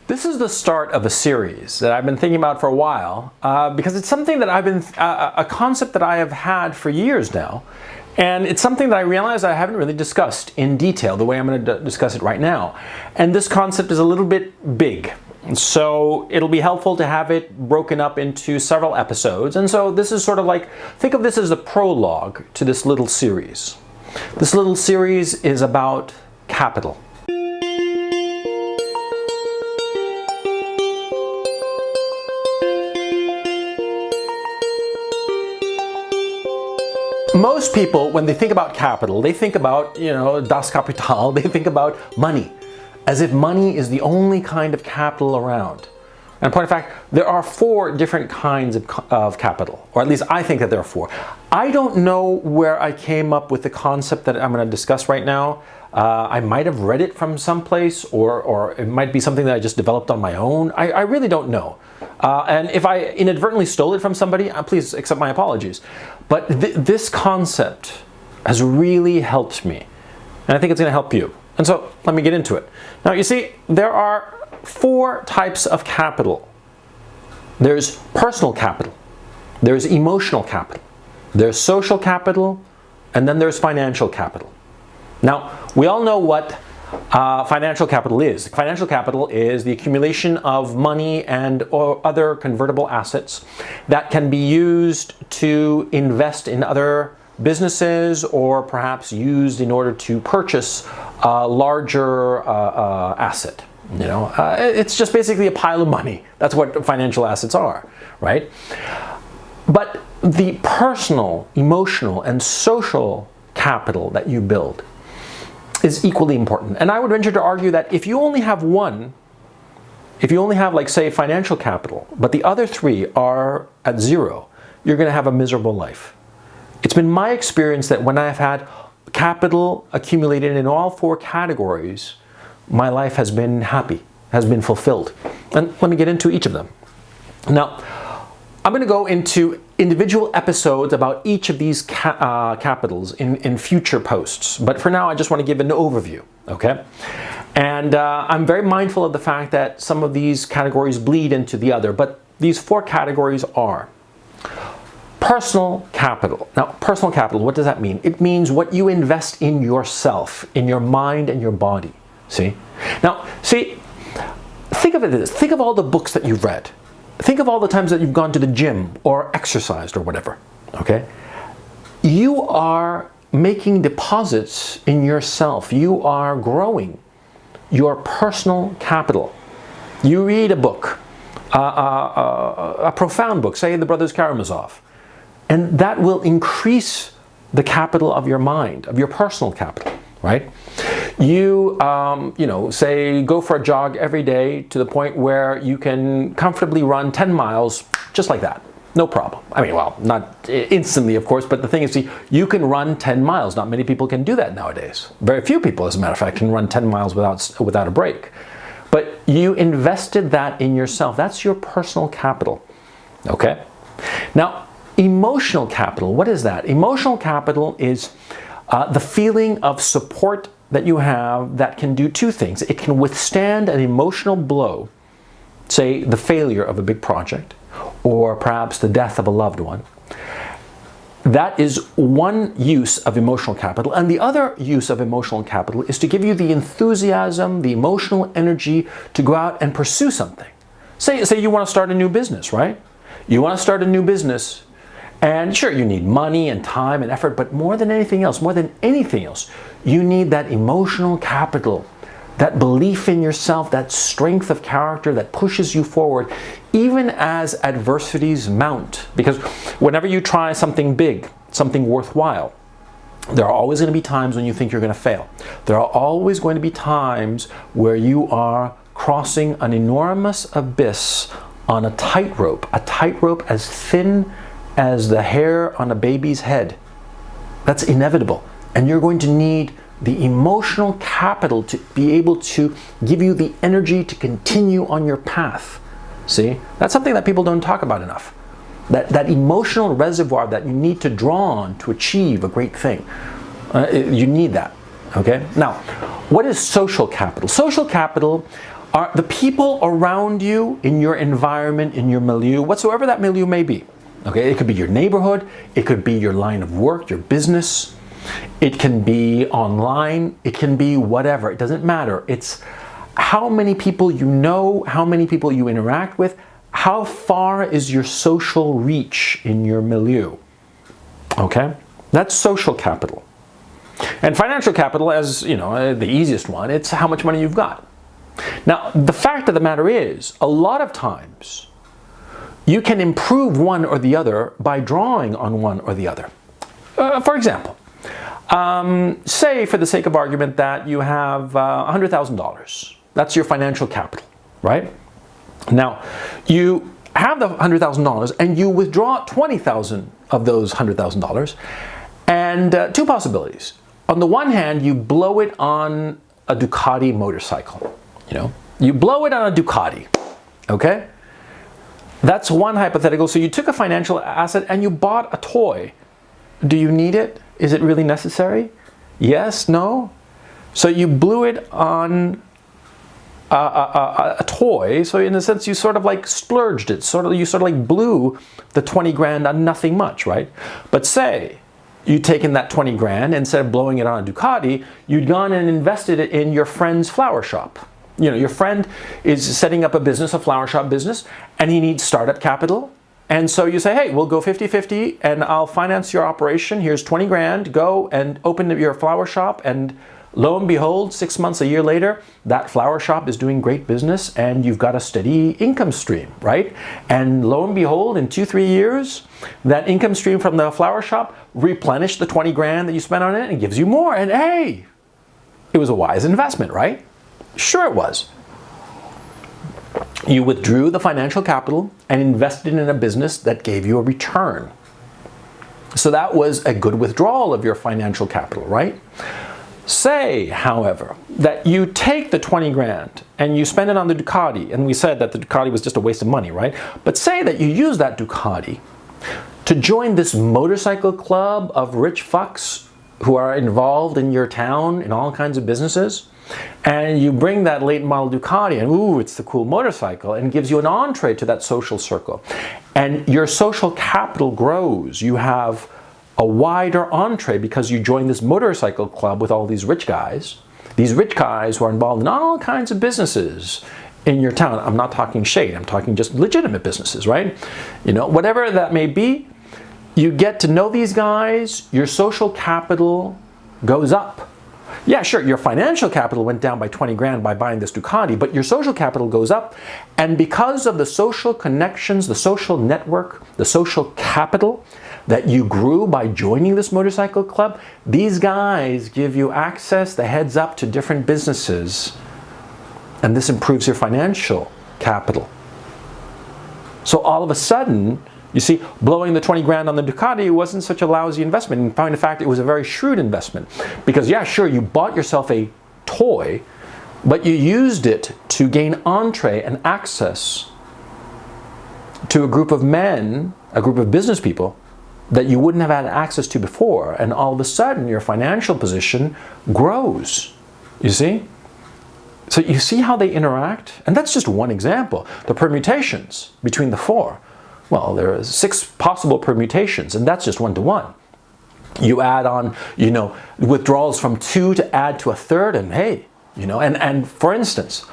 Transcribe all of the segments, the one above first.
This is the start of a series that I've been thinking about for a while because it's something that a concept that I have had for years now, and it's something that I realize I haven't really discussed in detail the way I'm going to discuss it right now. And this concept is a little bit big, so it'll be helpful to have it broken up into several episodes. And so this is sort of like, think of this as the prologue to this little series. This little series is about capital. Most people, when they think about capital, they think about, das Kapital, they think about money, as if money is the only kind of capital around. And in point of fact, there are 4 different kinds of capital, or at least I think that there are 4. I don't know where I came up with the concept that I'm going to discuss right now. I might have read it from someplace, or it might be something that I just developed on my own. I really don't know. And if I inadvertently stole it from somebody, please accept my apologies. But this concept has really helped me, and I think it's going to help you. And so let me get into it. Now, you see, there are 4 types of capital. There's personal capital, there's emotional capital, there's social capital, and then there's financial capital. Now, we all know what financial capital is. Financial capital is the accumulation of money and or other convertible assets that can be used to invest in other businesses, or perhaps used in order to purchase a larger asset. It's just basically a pile of money. That's what financial assets are, right? But the personal, emotional, and social capital that you build is equally important. And I would venture to argue that if you only have one, if you only have, like, say, financial capital, but the other 3 are at 0, you're going to have a miserable life. It's been my experience that when I've had capital accumulated in all 4 categories, my life has been happy, has been fulfilled. And let me get into each of them. Now, I'm going to go into individual episodes about each of these capitals in future posts. But for now, I just want to give an overview, okay? And I'm very mindful of the fact that some of these categories bleed into the other, but these 4 categories are personal capital. Now, personal capital, what does that mean? It means what you invest in yourself, in your mind and your body, see? Now, see, think of it as this. Think of all the books that you've read. Think of all the times that you've gone to the gym or exercised or whatever, okay? You are making deposits in yourself. You are growing your personal capital. You read a book, a profound book, say The Brothers Karamazov, and that will increase the capital of your mind, of your personal capital, right? You, say go for a jog every day to the point where you can comfortably run 10 miles just like that. No problem. I mean, well, not instantly, of course, but the thing is, see, you can run 10 miles. Not many people can do that nowadays. Very few people, as a matter of fact, can run 10 miles without a break. But you invested that in yourself. That's your personal capital, okay? Now, emotional capital, what is that? Emotional capital is the feeling of support that you have that can do 2 things. It can withstand an emotional blow, say the failure of a big project, or perhaps the death of a loved one. That is one use of emotional capital. And the other use of emotional capital is to give you the enthusiasm, the emotional energy to go out and pursue something. Say you want to start a new business, right? You want to start a new business. And sure, you need money and time and effort, but more than anything else, you need that emotional capital, that belief in yourself, that strength of character that pushes you forward, even as adversities mount. Because whenever you try something big, something worthwhile, there are always going to be times when you think you're going to fail. There are always going to be times where you are crossing an enormous abyss on a tightrope as thin as the hair on a baby's head. That's inevitable. And you're going to need the emotional capital to be able to give you the energy to continue on your path. See? That's something that people don't talk about enough. That emotional reservoir that you need to draw on to achieve a great thing. You need that. Okay? Now, what is social capital? Social capital are the people around you in your environment, in your milieu, whatsoever that milieu may be. Okay, it could be your neighborhood, it could be your line of work, your business, it can be online, it can be whatever, it doesn't matter. It's how many people you know, how many people you interact with, how far is your social reach in your milieu. Okay, that's social capital. And financial capital, as you know, the easiest one, it's how much money you've got. Now, the fact of the matter is, a lot of times, you can improve one or the other by drawing on one or the other. For example, say for the sake of argument that you have $100,000. That's your financial capital, right? Now, you have the $100,000 and you withdraw $20,000 of those $100,000, and two possibilities. On the one hand, you blow it on a Ducati motorcycle. You know, you blow it on a Ducati, okay? That's one hypothetical. So you took a financial asset and you bought a toy. Do you need it? Is it really necessary? Yes, no? So you blew it on a toy. So in a sense, you sort of like splurged it. You sort of like blew the 20 grand on nothing much, right? But say you'd taken that 20 grand, instead of blowing it on a Ducati, you'd gone and invested it in your friend's flower shop. You know, your friend is setting up a business, a flower shop business, and he needs startup capital. And so you say, hey, we'll go 50-50 and I'll finance your operation. Here's 20 grand, go and open your flower shop. And lo and behold, 6 months, a year later, that flower shop is doing great business and you've got a steady income stream, right? And lo and behold, in 2-3 years, that income stream from the flower shop replenished the 20 grand that you spent on it and gives you more. And hey, it was a wise investment, right? Sure it was. You withdrew the financial capital and invested in a business that gave you a return. So that was a good withdrawal of your financial capital, right? Say, however, that you take the 20 grand and you spend it on the Ducati, and we said that the Ducati was just a waste of money, right? But say that you use that Ducati to join this motorcycle club of rich fucks who are involved in your town in all kinds of businesses, and you bring that late model Ducati and ooh, it's the cool motorcycle, and gives you an entree to that social circle. And your social capital grows. You have a wider entree because you join this motorcycle club with all these rich guys who are involved in all kinds of businesses in your town. I'm not talking shade, I'm talking just legitimate businesses, right? You know, whatever that may be, you get to know these guys, your social capital goes up. Yeah, sure, your financial capital went down by 20 grand by buying this Ducati, but your social capital goes up. And because of the social connections, the social network, the social capital that you grew by joining this motorcycle club, these guys give you access, the heads up to different businesses. And this improves your financial capital. So all of a sudden, you see, blowing the 20 grand on the Ducati wasn't such a lousy investment. In point of fact, it was a very shrewd investment. Because yeah, sure, you bought yourself a toy, but you used it to gain entree and access to a group of men, a group of business people that you wouldn't have had access to before. And all of a sudden, your financial position grows. You see? So you see how they interact? And that's just one example. The permutations between the four. Well, there are 6 possible permutations, and that's just 1-to-1. You add on, you know, withdrawals from 2 to add to a third, and hey, you know, and for instance,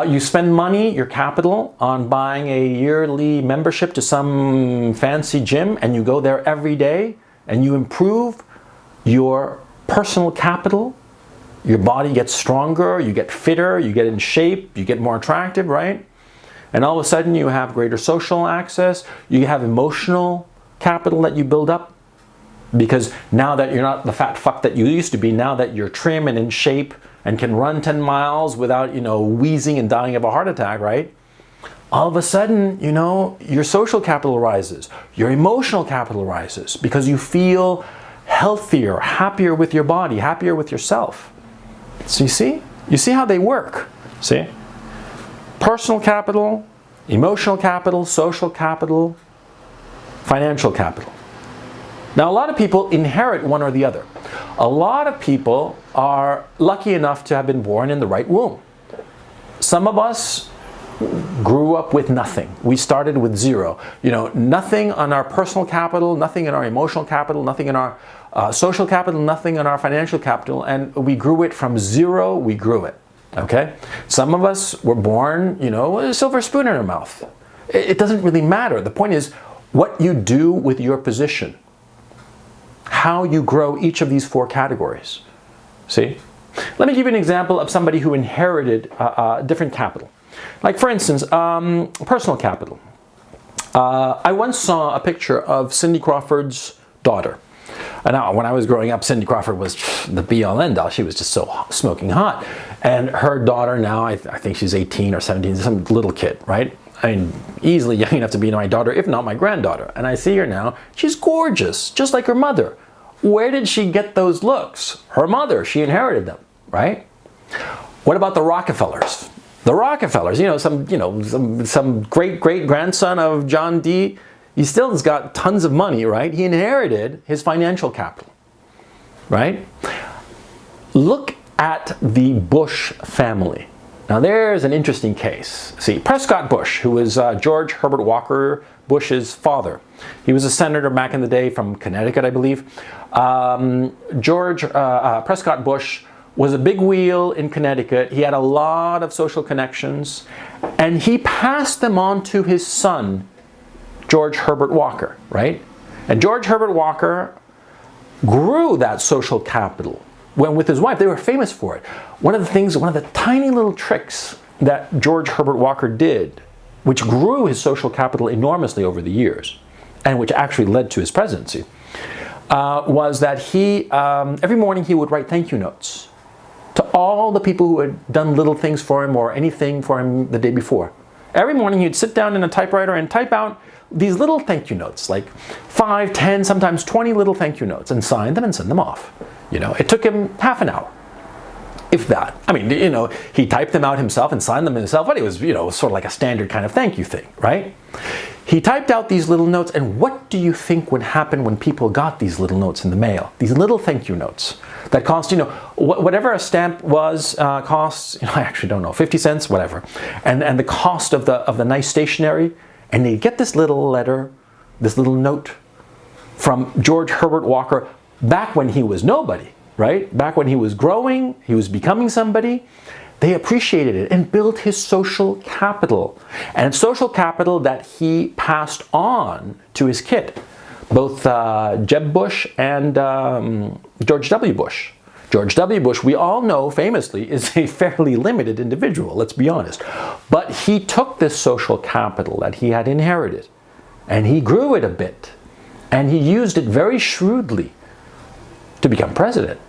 you spend money, your capital, on buying a yearly membership to some fancy gym, and you go there every day, and you improve your personal capital. Your body gets stronger, you get fitter, you get in shape, you get more attractive, right? And all of a sudden you have greater social access, you have emotional capital that you build up. Because now that you're not the fat fuck that you used to be, now that you're trim and in shape and can run 10 miles without, you know, wheezing and dying of a heart attack, right? All of a sudden, you know, your social capital rises, your emotional capital rises because you feel healthier, happier with your body, happier with yourself. So you see how they work, see? Personal capital, emotional capital, social capital, financial capital. Now, a lot of people inherit one or the other. A lot of people are lucky enough to have been born in the right womb. Some of us grew up with nothing. We started with zero. You know, nothing on our personal capital, nothing in our emotional capital, nothing in our social capital, nothing in our financial capital, and we grew it from zero, we grew it. Okay? Some of us were born, you know, with a silver spoon in our mouth. It doesn't really matter. The point is what you do with your position, how you grow each of these four categories. See? Let me give you an example of somebody who inherited different capital. Like, for instance, personal capital. I once saw a picture of Cindy Crawford's daughter. And now, when I was growing up, Cindy Crawford was the be-all, end-all. She was just so smoking hot. And her daughter now, I think she's 18 or 17, some little kid, right? I mean, easily young enough to be my daughter, if not my granddaughter. And I see her now. She's gorgeous, just like her mother. Where did she get those looks? Her mother. She inherited them, right? What about the Rockefellers? The Rockefellers, some great-great-grandson of John D. He still has got tons of money, right? He inherited his financial capital, right? Look at the Bush family. Now there's an interesting case. See, Prescott Bush, who was George Herbert Walker Bush's father. He was a senator back in the day from Connecticut, I believe. Prescott Bush was a big wheel in Connecticut. He had a lot of social connections, and he passed them on to his son, George Herbert Walker, right? And George Herbert Walker grew that social capital. When with his wife, they were famous for it. One of the tiny little tricks that George Herbert Walker did, which grew his social capital enormously over the years, and which actually led to his presidency, was that he, every morning he would write thank you notes to all the people who had done little things for him or anything for him the day before. Every morning he'd sit down in a typewriter and type out these little thank you notes, like 5, 10, sometimes 20 little thank you notes, and sign them and send them off. You know, it took him half an hour, if that. I mean, you know, he typed them out himself and signed them himself, but it was, you know, sort of like a standard kind of thank you thing, right? He typed out these little notes, and what do you think would happen when people got these little notes in the mail? These little thank you notes that cost, you know, whatever a stamp was, costs, you know, I actually don't know, 50 cents, whatever. And the cost of the nice stationery, and they get this little letter, this little note from George Herbert Walker back when he was nobody, right? Back when he was growing, he was becoming somebody. They appreciated it and built his social capital. And social capital that he passed on to his kid, both Jeb Bush and George W. Bush. George W. Bush, we all know famously, is a fairly limited individual, let's be honest. But he took this social capital that he had inherited and he grew it a bit. And he used it very shrewdly to become president.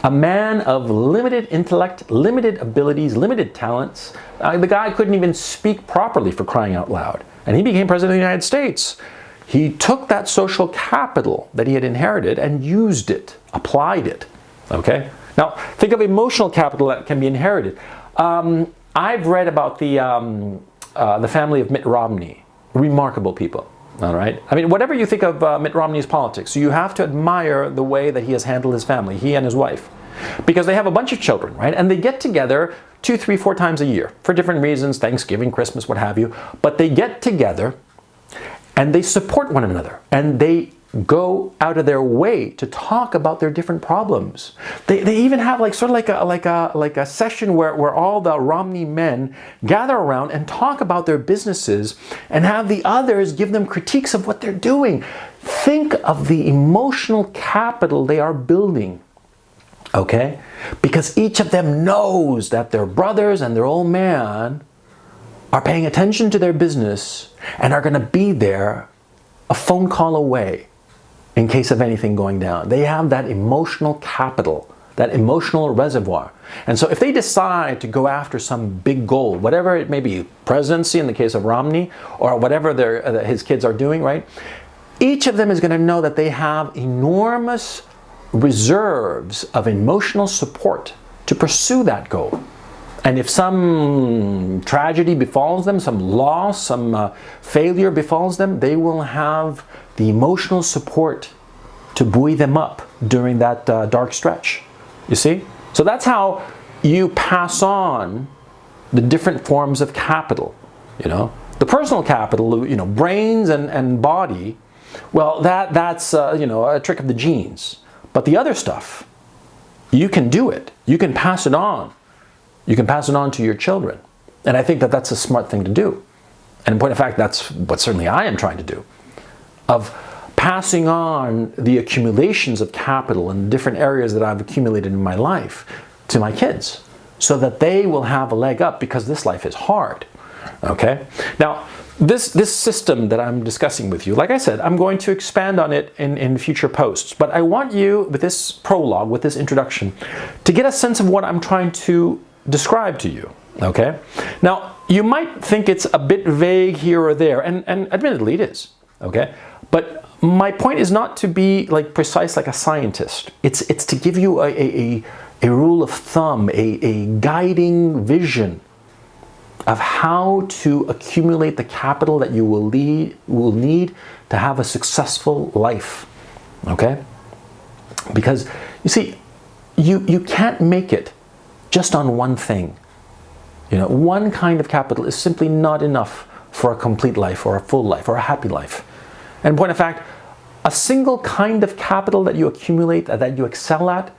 A man of limited intellect, limited abilities, limited talents. The guy couldn't even speak properly, for crying out loud. And he became president of the United States. He took that social capital that he had inherited and used it, applied it. Okay? Now, think of emotional capital that can be inherited. I've read about the family of Mitt Romney. Remarkable people. All right. I mean, whatever you think of Mitt Romney's politics, you have to admire the way that he has handled his family, he and his wife, because they have a bunch of children, right? And they get together 2, 3, 4 times a year for different reasons, Thanksgiving, Christmas, what have you. But they get together and they support one another, and they go out of their way to talk about their different problems. They even have like sort of like a session where all the Romney men gather around and talk about their businesses and have the others give them critiques of what they're doing. Think of the emotional capital they are building. Okay? Because each of them knows that their brothers and their old man are paying attention to their business and are going to be there a phone call away in case of anything going down. They have that emotional capital, that emotional reservoir. And so if they decide to go after some big goal, whatever it may be, presidency in the case of Romney, or whatever his kids are doing, right? Each of them is going to know that they have enormous reserves of emotional support to pursue that goal. And if some tragedy befalls them, some loss, some failure befalls them, they will have the emotional support to buoy them up during that dark stretch. You see? So that's how you pass on the different forms of capital, The personal capital, brains and body, well, that's a trick of the genes. But the other stuff, you can do it. You can pass it on. You can pass it on to your children. And I think that that's a smart thing to do. And in point of fact, that's what certainly I am trying to do, of passing on the accumulations of capital in different areas that I've accumulated in my life to my kids, so that they will have a leg up, because this life is hard. Okay? Now, this system that I'm discussing with you, like I said, I'm going to expand on it in future posts. But I want you, with this prologue, with this introduction, to get a sense of what I'm trying to describe to you. Okay? Now, you might think it's a bit vague here or there, and admittedly it is. Okay? But my point is not to be precise like a scientist. It's to give you a rule of thumb, a guiding vision of how to accumulate the capital that you will need to have a successful life. Okay? Because, you see, you can't make it just on one thing. One kind of capital is simply not enough for a complete life, or a full life, or a happy life. And in point of fact, a single kind of capital that you accumulate, that you excel at,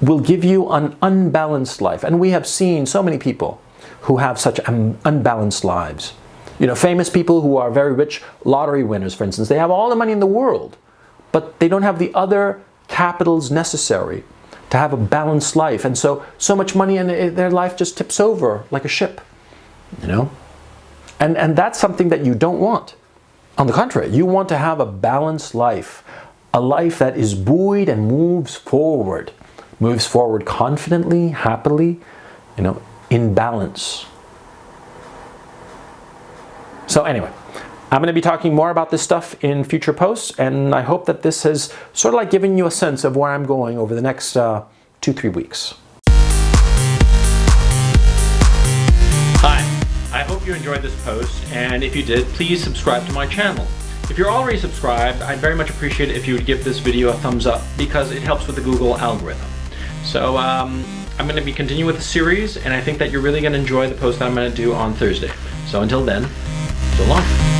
will give you an unbalanced life. And we have seen so many people who have such unbalanced lives. Famous people who are very rich, lottery winners, for instance, they have all the money in the world, but they don't have the other capitals necessary to have a balanced life. And so much money and their life just tips over like a ship, And that's something that you don't want. On the contrary, you want to have a balanced life, a life that is buoyed and moves forward confidently, happily, in balance. So anyway, I'm going to be talking more about this stuff in future posts, and I hope that this has sort of given you a sense of where I'm going over the next 2-3 weeks. Hi, I hope you enjoyed this post, and if you did, please subscribe to my channel. If you're already subscribed, I'd very much appreciate it if you would give this video a thumbs up, because it helps with the Google algorithm. So I'm going to be continuing with the series, and I think that you're really going to enjoy the post that I'm going to do on Thursday. So until then, so long.